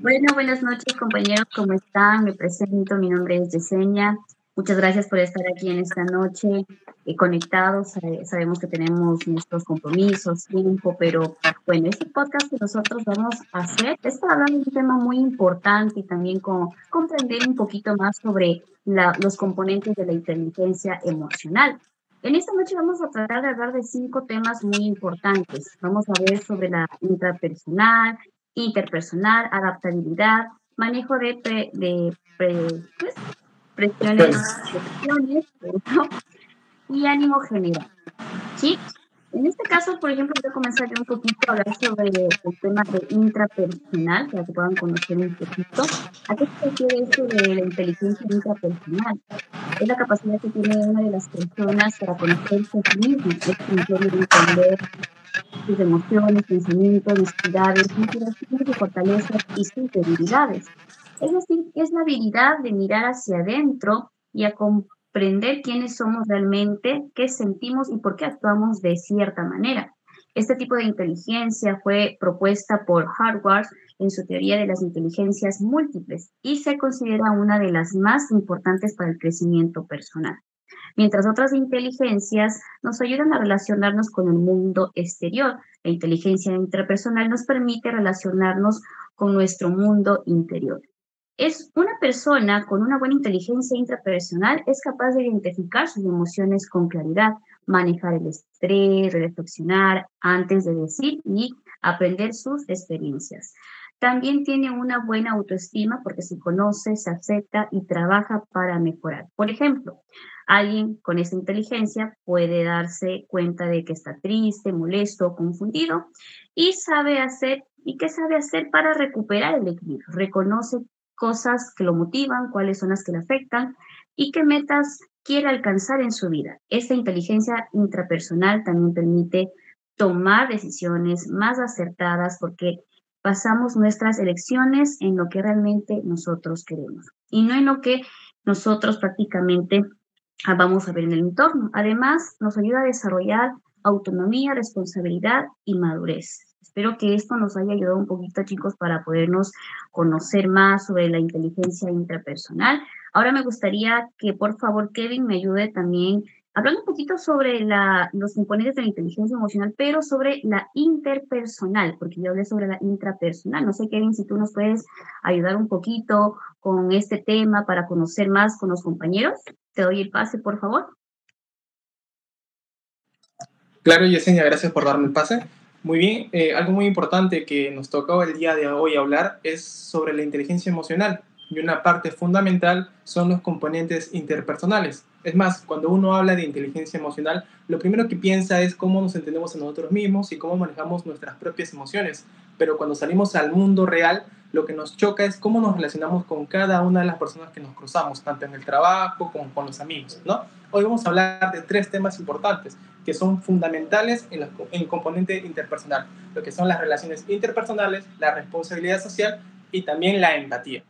Bueno, buenas noches compañeros, ¿cómo están? Me presento, mi nombre es Yesenia. Muchas gracias por estar aquí en esta noche conectados. Sabemos que tenemos nuestros compromisos, tiempo, pero bueno, este podcast que nosotros vamos a hacer es para hablar de un tema muy importante y también comprender un poquito más sobre los componentes de la inteligencia emocional. En esta noche vamos a tratar de hablar de 5 temas muy importantes. Vamos a ver sobre la intrapersonal, interpersonal, adaptabilidad, manejo pues, presiones, ¿no? Y ánimo general, ¿sí? En este caso, por ejemplo, voy a comenzar yo un poquito a hablar sobre el tema de intrapersonal, para que puedan conocer un poquito. ¿A qué se refiere esto de la inteligencia intrapersonal? Es la capacidad que tiene una de las personas para conocerse a sí mismo, es incluye entender sus emociones, pensamientos, necesidades, motivaciones y fortalezas y sus debilidades. Es decir, es la habilidad de mirar hacia adentro y a comprender quiénes somos realmente, qué sentimos y por qué actuamos de cierta manera. Este tipo de inteligencia fue propuesta por Harvard en su teoría de las inteligencias múltiples y se considera una de las más importantes para el crecimiento personal, mientras otras inteligencias nos ayudan a relacionarnos con el mundo exterior. La inteligencia intrapersonal nos permite relacionarnos con nuestro mundo interior. Es una persona con una buena inteligencia intrapersonal es capaz de identificar sus emociones con claridad, manejar el estrés, reflexionar antes de decir y aprender sus experiencias. También tiene una buena autoestima porque se conoce, se acepta y trabaja para mejorar. Por ejemplo, alguien con esta inteligencia puede darse cuenta de que está triste, molesto, confundido y sabe hacer y qué sabe hacer para recuperar el equilibrio. Reconoce cosas que lo motivan, cuáles son las que le afectan y qué metas quiere alcanzar en su vida. Esta inteligencia intrapersonal también permite tomar decisiones más acertadas porque basamos nuestras elecciones en lo que realmente nosotros queremos y no en lo que nosotros prácticamente vamos a ver en el entorno. Además, nos ayuda a desarrollar autonomía, responsabilidad y madurez. Espero que esto nos haya ayudado un poquito, chicos, para podernos conocer más sobre la inteligencia intrapersonal. Ahora me gustaría que, por favor, Kevin me ayude también hablando un poquito sobre los componentes de la inteligencia emocional, pero sobre la interpersonal, porque yo hablé sobre la intrapersonal. No sé, Kevin, si tú nos puedes ayudar un poquito con este tema para conocer más con los compañeros. Te doy el pase, por favor. Claro, Yesenia, gracias por darme el pase. Muy bien, algo muy importante que nos tocó el día de hoy hablar es sobre la inteligencia emocional y una parte fundamental son los componentes interpersonales. Es más, cuando uno habla de inteligencia emocional, lo primero que piensa es cómo nos entendemos a nosotros mismos y cómo manejamos nuestras propias emociones. Pero cuando salimos al mundo real, lo que nos choca es cómo nos relacionamos con cada una de las personas que nos cruzamos, tanto en el trabajo como con los amigos, ¿no? Hoy vamos a hablar de 3 temas importantes que son fundamentales en el componente interpersonal, lo que son las relaciones interpersonales, la responsabilidad social y también la empatía.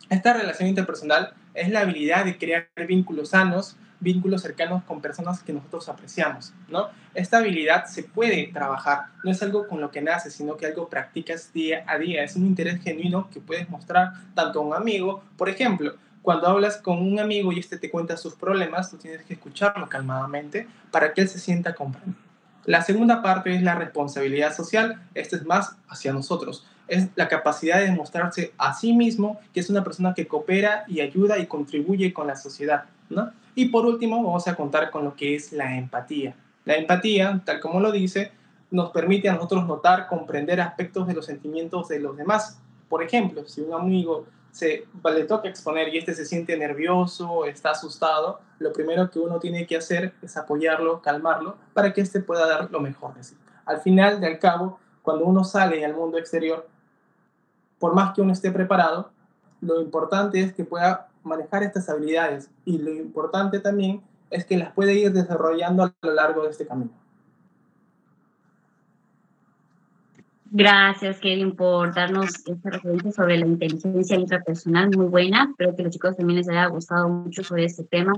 Esta relación interpersonal es la habilidad de crear vínculos sanos, vínculos cercanos con personas que nosotros apreciamos, ¿no? Esta habilidad se puede trabajar, no es algo con lo que naces, sino que algo practicas día a día, es un interés genuino que puedes mostrar tanto a un amigo, por ejemplo, cuando hablas con un amigo y este te cuenta sus problemas, tú tienes que escucharlo calmadamente para que él se sienta comprendido. La segunda parte es la responsabilidad social. Esta es más hacia nosotros. Es la capacidad de demostrarse a sí mismo que es una persona que coopera y ayuda y contribuye con la sociedad, ¿no? Y por último, vamos a contar con lo que es la empatía. La empatía, tal como lo dice, nos permite a nosotros notar, comprender aspectos de los sentimientos de los demás. Por ejemplo, si un amigo le toca exponer y este se siente nervioso, está asustado, lo primero que uno tiene que hacer es apoyarlo, calmarlo, para que este pueda dar lo mejor de sí. Al final del cabo, cuando uno sale al mundo exterior, por más que uno esté preparado, lo importante es que pueda manejar estas habilidades y lo importante también es que las puede ir desarrollando a lo largo de este camino. Gracias, Kevin, por darnos esta referencia sobre la inteligencia intrapersonal, muy buena. Espero que a los chicos también les haya gustado mucho sobre este tema.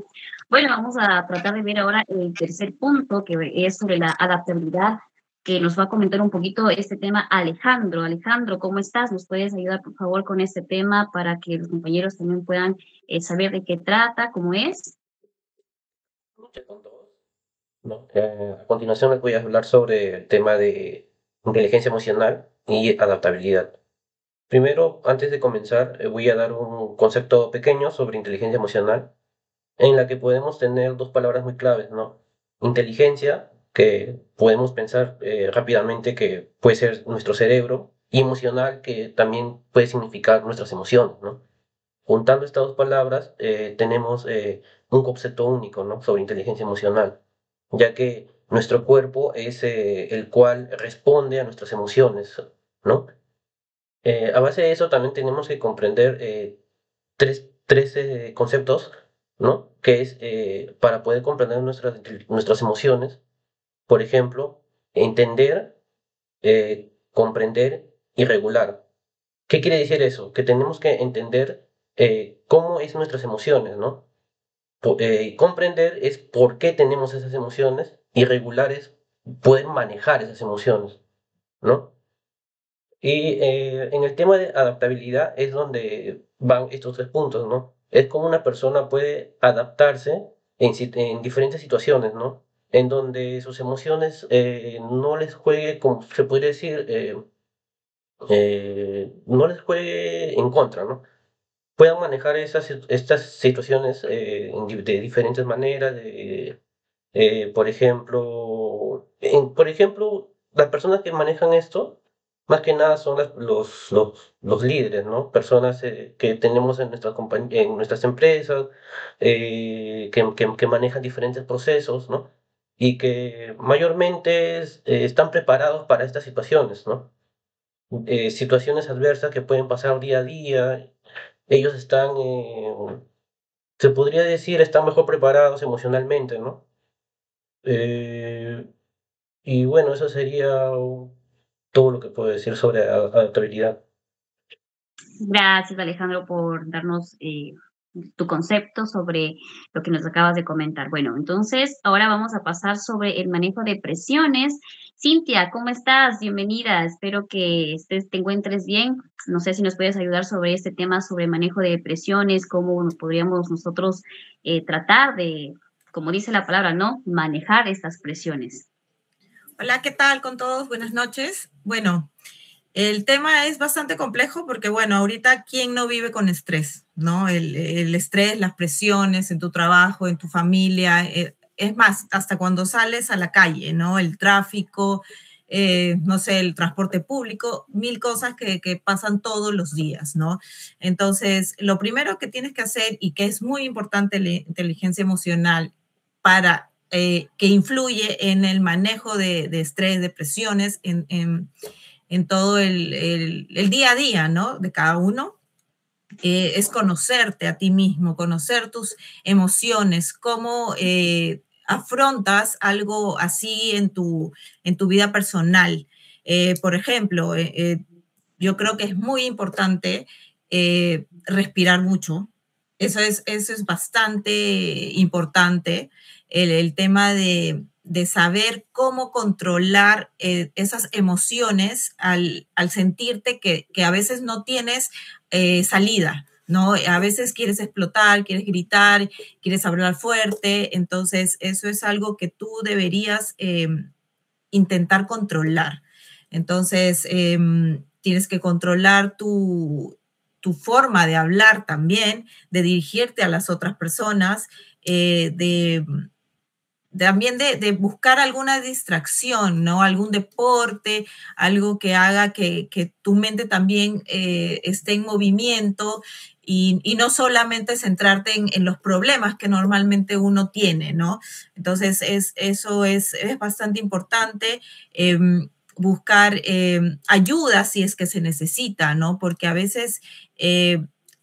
Bueno, vamos a tratar de ver ahora el tercer punto, que es sobre la adaptabilidad. que nos va a comentar un poquito este tema Alejandro. Alejandro, ¿cómo estás? ¿Nos puedes ayudar, por favor, con este tema para que los compañeros también puedan saber de qué trata, cómo es? Noches con todos, ¿no? A continuación les voy a hablar sobre el tema de inteligencia emocional y adaptabilidad. Primero, antes de comenzar, voy a dar un concepto pequeño sobre inteligencia emocional, en la que podemos tener dos palabras muy claves, ¿no? Inteligencia, que podemos pensar rápidamente que puede ser nuestro cerebro, y emocional, que también puede significar nuestras emociones, ¿no? Juntando estas dos palabras, tenemos un concepto único, ¿no? Sobre inteligencia emocional, ya que nuestro cuerpo es el cual responde a nuestras emociones, ¿no? A base de eso también tenemos que comprender tres conceptos, ¿no? Que es para poder comprender nuestras emociones, por ejemplo, entender, comprender y regular. ¿Qué quiere decir eso? Que tenemos que entender cómo es nuestras emociones, ¿no? Comprender es por qué tenemos esas emociones y regular es poder manejar esas emociones, ¿no? Y en el tema de adaptabilidad es donde van estos tres puntos, ¿no? Es como una persona puede adaptarse en diferentes situaciones, ¿no? En donde sus emociones no les juegue, como se podría decir, no les juegue en contra, ¿no? Puedan manejar estas situaciones de diferentes maneras. Por ejemplo, las personas que manejan esto, más que nada son los líderes, ¿no? Personas que tenemos en en nuestras empresas, que manejan diferentes procesos, ¿no? Y que mayormente están preparados para estas situaciones, ¿no? Situaciones adversas que pueden pasar día a día. Ellos se podría decir, están mejor preparados emocionalmente, ¿no? Eh, y bueno, eso sería todo lo que puedo decir sobre adaptabilidad. Gracias, Alejandro, por darnos tu concepto sobre lo que nos acabas de comentar. Bueno, entonces ahora vamos a pasar sobre el manejo de presiones. Cintia, ¿cómo estás? Bienvenida. Espero que te encuentres bien. No sé si nos puedes ayudar sobre este tema, sobre manejo de presiones, cómo podríamos nosotros tratar de, como dice la palabra, ¿no? Manejar estas presiones. Hola, ¿qué tal con todos? Buenas noches. Bueno, el tema es bastante complejo porque, bueno, ahorita, ¿quién no vive con estrés? ¿No? El estrés, las presiones en tu trabajo, en tu familia, es más, hasta cuando sales a la calle, ¿no? El tráfico, no sé, el transporte público, mil cosas que pasan todos los días, ¿no? Entonces, lo primero que tienes que hacer y que es muy importante la inteligencia emocional para que influye en el manejo de estrés, de presiones, en todo el día a día, ¿no? De cada uno, es conocerte a ti mismo, conocer tus emociones, cómo afrontas algo así en tu vida personal. Por ejemplo, yo creo que es muy importante respirar mucho. Eso es bastante importante, el tema de saber cómo controlar esas emociones al sentirte que a veces no tienes salida, ¿no? A veces quieres explotar, quieres gritar, quieres hablar fuerte, entonces eso es algo que tú deberías intentar controlar. Entonces, tienes que controlar tu forma de hablar también, de dirigirte a las otras personas, también de buscar alguna distracción, ¿no? Algún deporte, algo que haga que tu mente también esté en movimiento y no solamente centrarte en los problemas que normalmente uno tiene, ¿no? Entonces, eso es bastante importante. Buscar ayuda si es que se necesita, ¿no? Porque a veces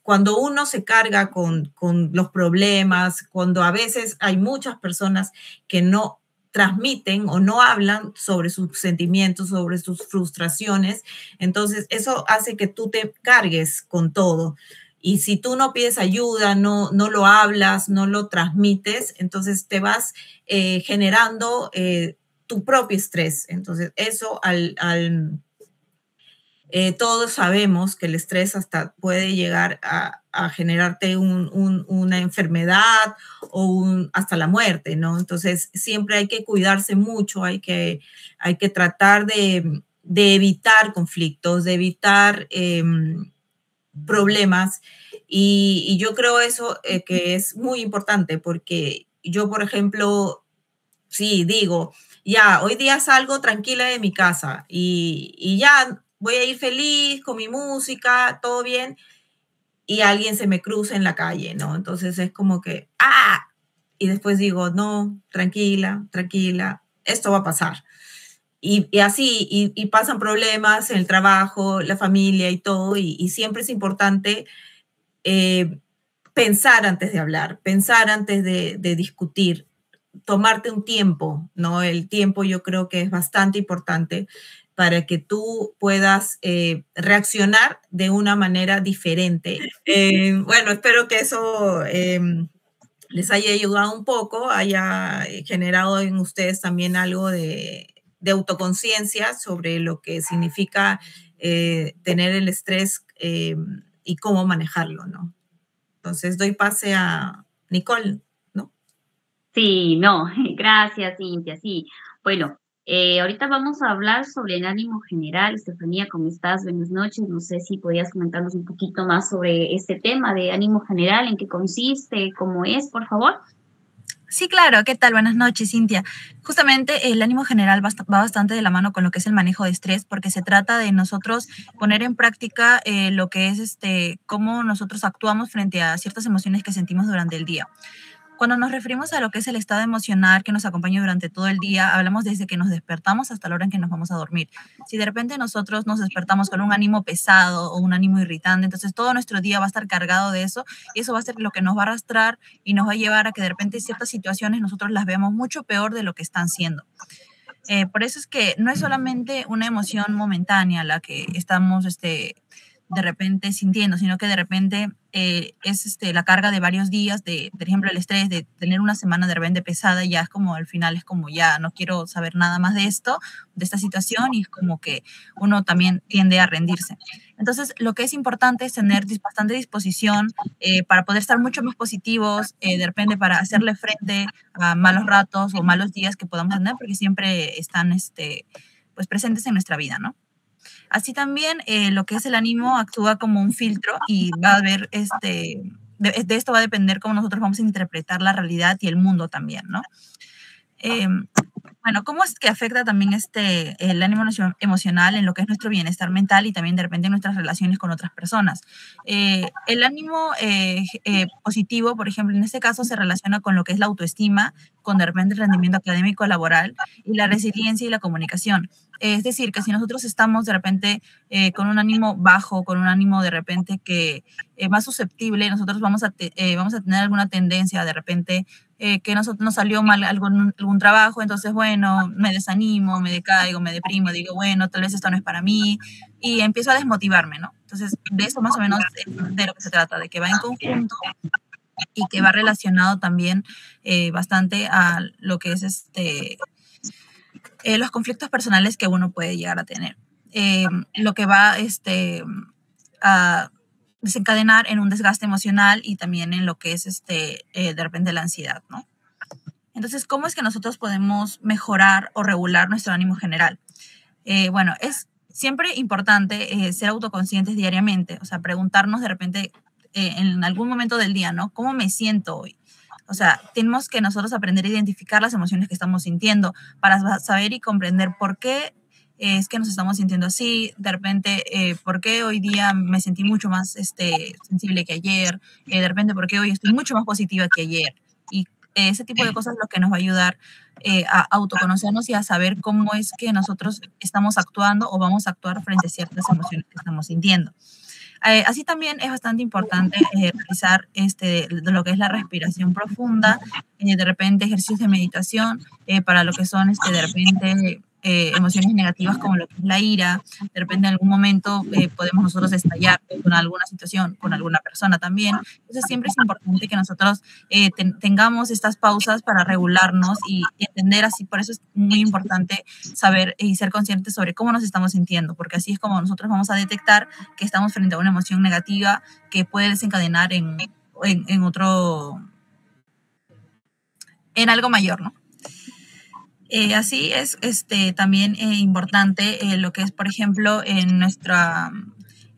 cuando uno se carga con los problemas, cuando a veces hay muchas personas que no transmiten o no hablan sobre sus sentimientos, sobre sus frustraciones, entonces eso hace que tú te cargues con todo. Y si tú no pides ayuda, no lo hablas, no lo transmites, entonces te vas generando tu propio estrés. Entonces, eso todos sabemos que el estrés hasta puede llegar a generarte una enfermedad o hasta la muerte, ¿no? Entonces, siempre hay que cuidarse mucho, hay que tratar de evitar conflictos, de evitar problemas. Y yo creo eso que es muy importante porque yo, por ejemplo, sí, digo, ya, hoy día salgo tranquila de mi casa y ya voy a ir feliz con mi música, todo bien, y alguien se me cruza en la calle, ¿no? Entonces es como que, ¡ah! Y después digo, no, tranquila, tranquila, esto va a pasar. Y así, y pasan problemas en el trabajo, la familia y todo, y siempre es importante pensar antes de hablar, pensar antes de discutir, tomarte un tiempo, ¿no? El tiempo yo creo que es bastante importante para que tú puedas reaccionar de una manera diferente. Bueno, espero que eso les haya ayudado un poco, haya generado en ustedes también algo de autoconciencia sobre lo que significa tener el estrés y cómo manejarlo, ¿no? Entonces doy pase a Nicole, ¿no? Sí, no, gracias, Cintia, sí. Bueno, ahorita vamos a hablar sobre el ánimo general. Estefanía, ¿cómo estás? Buenas noches. No sé si podías comentarnos un poquito más sobre este tema de ánimo general, en qué consiste, cómo es, por favor. Sí, claro. ¿Qué tal? Buenas noches, Cintia. Justamente el ánimo general va bastante de la mano con lo que es el manejo de estrés, porque se trata de nosotros poner en práctica lo que es cómo nosotros actuamos frente a ciertas emociones que sentimos durante el día. Cuando nos referimos a lo que es el estado emocional que nos acompaña durante todo el día, hablamos desde que nos despertamos hasta la hora en que nos vamos a dormir. Si de repente nosotros nos despertamos con un ánimo pesado o un ánimo irritante, entonces todo nuestro día va a estar cargado de eso y eso va a ser lo que nos va a arrastrar y nos va a llevar a que de repente ciertas situaciones nosotros las veamos mucho peor de lo que están siendo. Por eso es que no es solamente una emoción momentánea la que estamos de repente sintiendo, sino que de repente es la carga de varios días, por ejemplo, el estrés de tener una semana de repente pesada, ya es como al final es como ya no quiero saber nada más de esto, de esta situación, y es como que uno también tiende a rendirse. Entonces, lo que es importante es tener bastante disposición para poder estar mucho más positivos, de repente para hacerle frente a malos ratos o malos días que podamos tener, porque siempre están pues presentes en nuestra vida, ¿no? Así también lo que es el ánimo actúa como un filtro y va a haber, de esto va a depender cómo nosotros vamos a interpretar la realidad y el mundo también, ¿no? Bueno, ¿cómo es que afecta también el ánimo emocional en lo que es nuestro bienestar mental y también de repente en nuestras relaciones con otras personas? El ánimo positivo, por ejemplo, en este caso se relaciona con lo que es la autoestima, con de repente el rendimiento académico laboral y la resiliencia y la comunicación. Es decir, que si nosotros estamos de repente con un ánimo bajo, con un ánimo de repente que más susceptible, nosotros vamos a tener alguna tendencia de repente que nos salió mal algún trabajo, entonces, bueno, me desanimo, me decaigo, me deprimo, digo, bueno, tal vez esto no es para mí, y empiezo a desmotivarme, ¿no? Entonces, de eso más o menos de lo que se trata, de que va en conjunto y que va relacionado también bastante a lo que es los conflictos personales que uno puede llegar a tener. Lo que va a desencadenar en un desgaste emocional y también en lo que es de repente la ansiedad, ¿no? Entonces, ¿cómo es que nosotros podemos mejorar o regular nuestro ánimo general? Bueno, es siempre importante ser autoconscientes diariamente, o sea, preguntarnos de repente en algún momento del día, ¿no? ¿Cómo me siento hoy? O sea, tenemos que nosotros aprender a identificar las emociones que estamos sintiendo para saber y comprender por qué es que nos estamos sintiendo así, de repente, por qué hoy día me sentí mucho más sensible que ayer, de repente, por qué hoy estoy mucho más positiva que ayer. Y ese tipo de cosas es lo que nos va a ayudar a autoconocernos y a saber cómo es que nosotros estamos actuando o vamos a actuar frente a ciertas emociones que estamos sintiendo. Así también es bastante importante realizar lo que es la respiración profunda, de repente ejercicios de meditación para lo que son de repente emociones negativas como lo que es la ira. De repente en algún momento podemos nosotros estallar con alguna situación, con alguna persona también. Entonces siempre es importante que nosotros tengamos estas pausas para regularnos y entender así. Por eso es muy importante saber y ser conscientes sobre cómo nos estamos sintiendo, porque así es como nosotros vamos a detectar que estamos frente a una emoción negativa que puede desencadenar en algo mayor, ¿no? Así es también importante lo que es, por ejemplo, en nuestra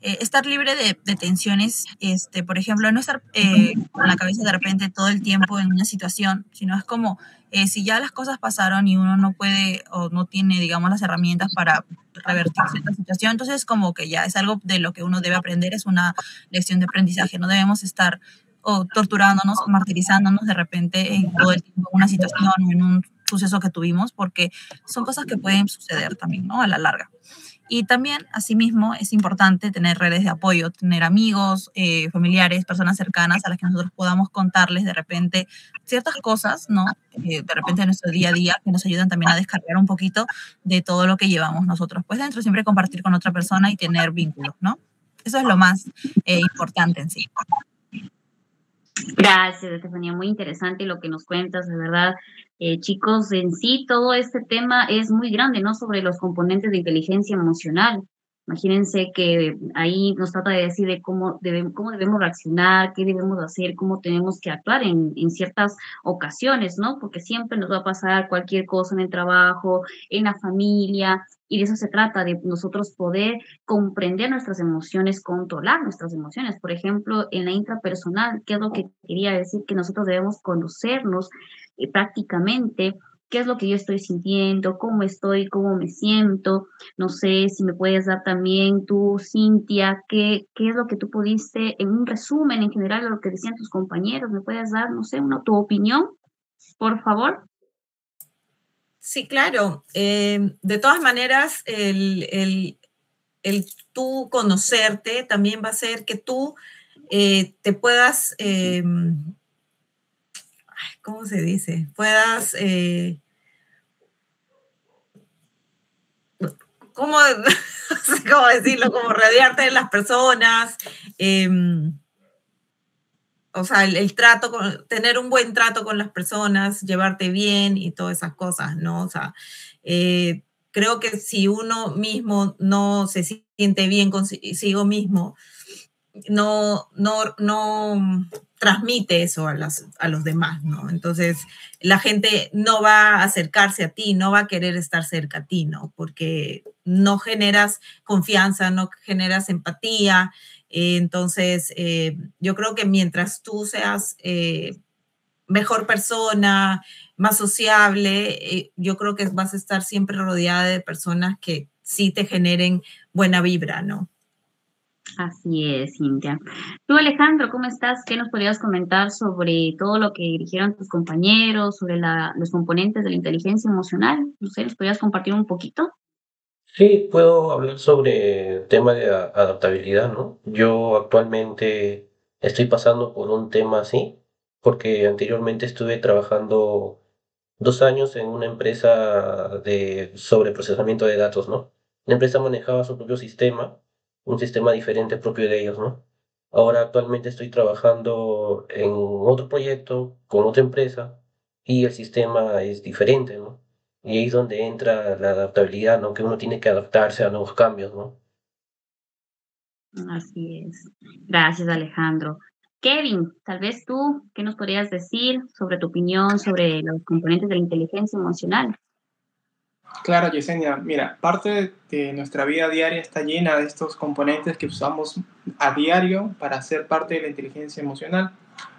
estar libre de tensiones, por ejemplo, no estar con la cabeza de repente todo el tiempo en una situación, sino es como si ya las cosas pasaron y uno no puede o no tiene, digamos, las herramientas para revertir cierta situación, entonces como que ya es algo de lo que uno debe aprender, es una lección de aprendizaje, no debemos estar o torturándonos, martirizándonos de repente en todo el tiempo en una situación o en un suceso que tuvimos, porque son cosas que pueden suceder también, ¿no? A la larga. Y también, asimismo, es importante tener redes de apoyo, tener amigos, familiares, personas cercanas a las que nosotros podamos contarles de repente ciertas cosas, ¿no? De repente en nuestro día a día, que nos ayudan también a descargar un poquito de todo lo que llevamos nosotros. Pues dentro siempre compartir con otra persona y tener vínculos, ¿no? Eso es lo más importante en sí. Gracias, Estefanía. Muy interesante lo que nos cuentas, de verdad. Chicos, en sí todo este tema es muy grande, ¿no? Sobre los componentes de inteligencia emocional. Imagínense que ahí nos trata de decir de cómo debemos reaccionar, qué debemos hacer, cómo tenemos que actuar en ciertas ocasiones, ¿no? Porque siempre nos va a pasar cualquier cosa en el trabajo, en la familia, y de eso se trata, de nosotros poder comprender nuestras emociones, controlar nuestras emociones. Por ejemplo, en la intrapersonal, ¿qué es lo que quería decir? Que nosotros debemos conocernos prácticamente, qué es lo que yo estoy sintiendo, cómo estoy, cómo me siento. No sé si me puedes dar también tú, Cintia, qué es lo que tú pudiste, en un resumen en general de lo que decían tus compañeros, ¿me puedes dar, no sé, tu opinión, por favor? Sí, claro. De todas maneras, el tú conocerte también va a hacer que tú te puedas, ¿cómo se dice? Puedas, ¿cómo, no sé cómo decirlo? Como rodearte de las personas, o sea, el trato, tener un buen trato con las personas, llevarte bien y todas esas cosas, ¿no? O sea, creo que si uno mismo no se siente bien consigo mismo, no transmite eso a los demás, ¿no? Entonces, la gente no va a acercarse a ti, no va a querer estar cerca a ti, ¿no? Porque no generas confianza, no generas empatía. Entonces, yo creo que mientras tú seas mejor persona, más sociable, yo creo que vas a estar siempre rodeada de personas que sí te generen buena vibra, ¿no? Así es, Cintia. Tú, Alejandro, ¿cómo estás? ¿Qué nos podrías comentar sobre todo lo que dijeron tus compañeros, sobre los componentes de la inteligencia emocional? No sé, ¿nos podrías compartir un poquito? Sí, puedo hablar sobre el tema de adaptabilidad, ¿no? Yo actualmente estoy pasando por un tema así, porque anteriormente estuve trabajando 2 años en una empresa de sobreprocesamiento de datos, ¿no? La empresa manejaba su propio sistema, un sistema diferente propio de ellos, ¿no? Ahora actualmente estoy trabajando en otro proyecto con otra empresa y el sistema es diferente, ¿no? Y ahí es donde entra la adaptabilidad, ¿no? Que uno tiene que adaptarse a nuevos cambios, ¿no? Así es. Gracias, Alejandro. Kevin, tal vez tú, ¿qué nos podrías decir sobre tu opinión sobre los componentes de la inteligencia emocional? Claro, Yesenia, mira, parte de nuestra vida diaria está llena de estos componentes que usamos a diario para ser parte de la inteligencia emocional.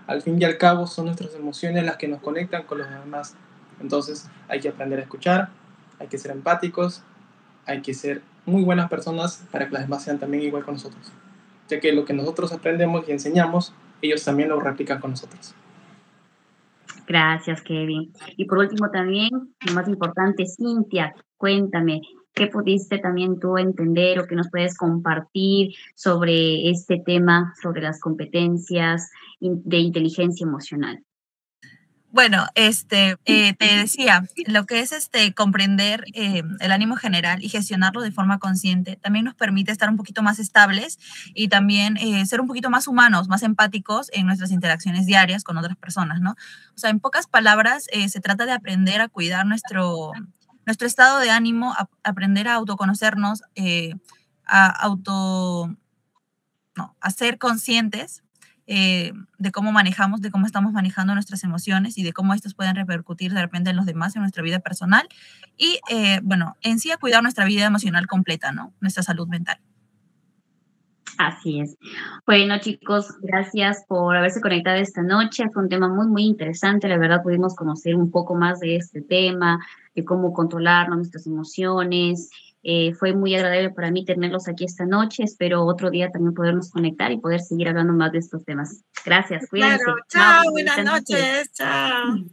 Al fin y al cabo son nuestras emociones las que nos conectan con los demás. Entonces hay que aprender a escuchar, hay que ser empáticos, hay que ser muy buenas personas para que las demás sean también igual con nosotros. Ya que lo que nosotros aprendemos y enseñamos, ellos también lo replican con nosotros. Gracias, Kevin. Y por último también, lo más importante, Cintia, cuéntame, ¿qué pudiste también tú entender o qué nos puedes compartir sobre este tema, sobre las competencias de inteligencia emocional? Bueno, te decía, lo que es comprender el ánimo general y gestionarlo de forma consciente también nos permite estar un poquito más estables y también ser un poquito más humanos, más empáticos en nuestras interacciones diarias con otras personas, ¿no? O sea, en pocas palabras, se trata de aprender a cuidar nuestro estado de ánimo, aprender a autoconocernos, a auto, no, a ser conscientes de cómo manejamos, de cómo estamos manejando nuestras emociones y de cómo estas pueden repercutir de repente en los demás, en nuestra vida personal y, bueno, en sí a cuidar nuestra vida emocional completa, ¿no? Nuestra salud mental. Así es. Bueno, chicos, gracias por haberse conectado esta noche. Fue un tema muy, muy interesante. La verdad, pudimos conocer un poco más de este tema, de cómo controlar nuestras emociones. Fue muy agradable para mí tenerlos aquí esta noche. Espero otro día también podernos conectar y poder seguir hablando más de estos temas. Gracias, cuídense. Claro, chao, buenas noches, chao.